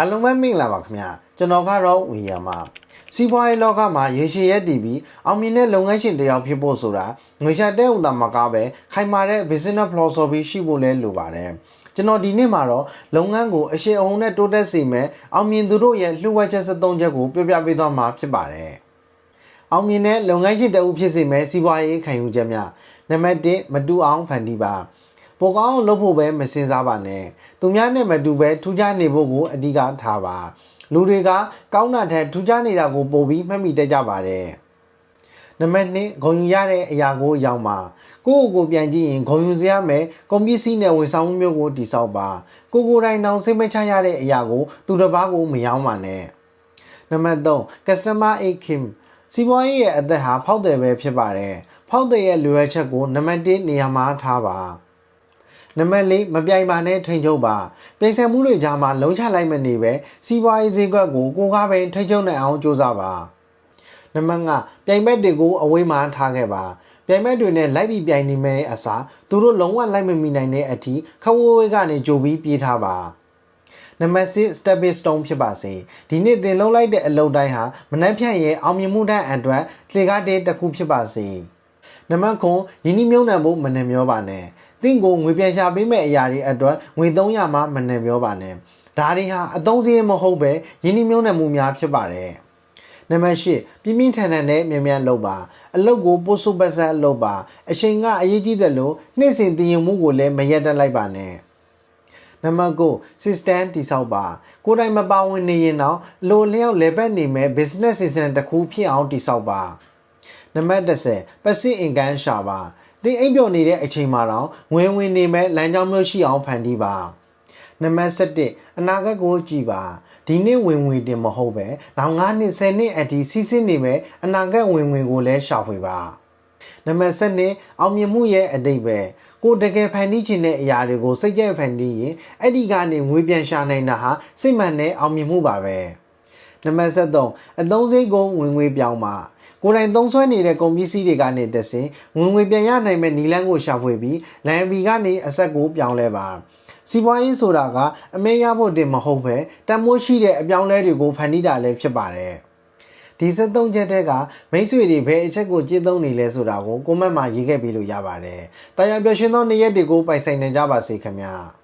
အလုံးမင်္ဂလာပါခင်ဗျာကျွန်တော်ကတော့ဝီယာမာစီးပွားရေးလောကမှာရေရှည်ရက်တည်ပြီးအောင်မြင်တဲ့လုပ်ငန်းရှင်တစ်ယောက်ဖြစ်ဖို့ဆိုတာငွေရှာတဲ့ဥတာမှာကားပဲခိုင်မာတဲ့ business philosophy ရှိဖို့လဲလိုပါတယ်ကျွန်တော်ဒီနေ့မှာတော့လုပ်ငန်းကိုအရှိန်အဟုန်နဲ့တိုးတက်စေမယ်အောင်မြင်သူတို့ရဲ့လှူဝက်ချက်73ချက်ကိုပြောပြပေးသွားမှာဖြစ်ပါတယ်အောင်မြင်တဲ့လုပ်ငန်းရှင်တဦးဖြစ်စေမယ်စီးပွားရေးခံယူချက်များနံပါတ်1မတူအောင်ဖန်တီးပါပိုကောင်းလုပ်ဖို့ပဲမစင်စားပါနဲ့သူများနဲ့မတူပဲထူးခြားနေဖို့ကိုအဓိကထားပါလူတွေကကောင်းတာထက်ထူးခြားနေတာကိုပိုပြီးမှတ်မိတတ်ကြပါတယ်နံပါတ်2ဂုဏ်ယူရတဲ့အရာကိုရောက်ပါကိုယ့်ကိုယ်ပြန်ကြည့်ရင်ဂုဏ်ယူစရာမယ်ကုန်ပစ္စည်းနဲ့ဝန်ဆောင်မှုမျိုးကိုတည်ဆောက်ပါကိုယ်တိုင်တောင်စိတ်မချရတဲ့အရာကိုသူတစ်ပါးကိုမရောင်းပါနဲ့နံပါတ်3 customer akim စီးပွားရေးရဲ့အသက်ဟာဖောက်တယ်ပဲဖြစ်ပါတယ်ဖောက်တယ်ရဲ့လိုအပ်ချက်ကိုနံပါတ်1နေရာမှာထားပါနံပါတ်4မပြိုင်ပါနဲ့ထိန်းချုပ်ပါပြိုင်ဆိုင်မှုတွေကြားမှာလုံးချလိုက်မနေပဲစီးပွားရေးဈေးကွက်ကိုကိုကားပဲထိန်းချုပ်နိုင်အောင်ကြိုးစားပါနံပါတ်5ပြိုင်ဘက်တွေကိုအဝေးမှာထားခဲ့ပါပြိုင်ဘက်တွေနဲ့လိုက်ပြီးပြိုင်နေမယ်အစားသူတို့လုံးဝလိုက်မမီနိုင်တဲ့အထိခဝဝေးကနေကြိုပြီးပြေးထားပါနံပါတ်6 stepping stone ဖြစ်ပါစေဒီနေ့သင်လုံးလိုက်တဲ့အလုပ်တိုင်းဟာမနှက်ဖြန့်ရဲ့အောင်မြင်မှုတိုင်းအတွက်လေကားတဲ့တစ်ခုဖြစ်ပါစေနံပါတ်9ယင်းနှမြုံနှံဖို့မနှံမျောပါနဲ့တင့်ကိုငွေပြန်ရှာပေးမဲ့အရာတွေအတွက်ငွေ300မှမနှံမျောပါနဲ့ဒါတွေဟာအသုံးစရိတ်မဟုတ်ပဲယင်းနှမြုံနှံမှုများဖြစ်ပါတယ်နံပါတ်8ပြင်းပြင်းထန်ထန်နဲ့မြန်မြန်လုပ်ပါအလုပ်ကိုပို့စုပတ်ဆက်လုပ်ပါအချိန်ကအရေးကြီးတယ်လို့နေ့စဉ်တည်ငြိမ်မှုကိုလည်းမရက်တက်လိုက်ပါနဲ့နံပါတ်9 system တိဆောက်ပါကိုယ်တိုင်မပါဝင်နေရင်တော့လိုလျောက်လေပတ်နေမဲ့ business system တစ်ခုဖြစ်အောင်တိဆောက်ပါနံပါတ်10 passive income ရှာပါသင်အိပ်ပျော်နေတဲ့အချိန်မှာတော့ဝင်နေမဲ့လမ်းကြောင်းမျိုးရှိအောင်ဖန်တီးပါနံပါတ်17အနာဂတ်ကိုကြည်ပါဒီနေ့ဝင်တင်မဟုတ်ပဲနောက်9နှစ်10နှစ်အထိစီးဆင်းနေမဲ့အနာဂတ်ဝင်ကိုလည်းရှာဖွေပါနံပါတ်12အောင်မြင်မှုရဲ့အတိတ်ပဲကိုတကယ်ဖန်တီးခြင်းတဲ့အရာတွေကိုစိတ်ကြိုက်ဖန်တီးရင်အဲ့ဒီကနေငွေပြန်ရှာနိုင်တာဟာစိတ်မှန်တဲ့အောင်မြင်မှုပါပဲနံပါတ်13အသုံးစရိတ်ကိုငွေပြောင်းပါကိုယ်တိုင်သုံးစွဲနေတဲ့ကုန်ပစ္စည်းတွေကနေတဆင်ငွေပြန်ရနိုင်မဲ့နီလန်းကိုရှာဖွေပြီးလမ်းဘီကနေအဆက်ကိုပြောင်းလဲပါစီးပွားရေးဆိုတာကအမဲရဖို့တင်မဟုတ်ပဲတန်မိုးရှိတဲ့အပြောင်းလဲတွေကိုဖန်တီးတာလည်းဖြစ်ပါတယ်ဒီ73ချက်တဲ့ကမိတ်ဆွေတွေဘယ်အချက်ကိုကြည့်သုံးနေလဲဆိုတာကိုကွန်မန့်မှာရေးခဲ့ပေးလို့ရပါတယ်။တရားပြောရှင်းသောနေ့ရက်တွေကိုပိုင်ဆိုင်နိုင်ကြပါစေခင်ဗျာ။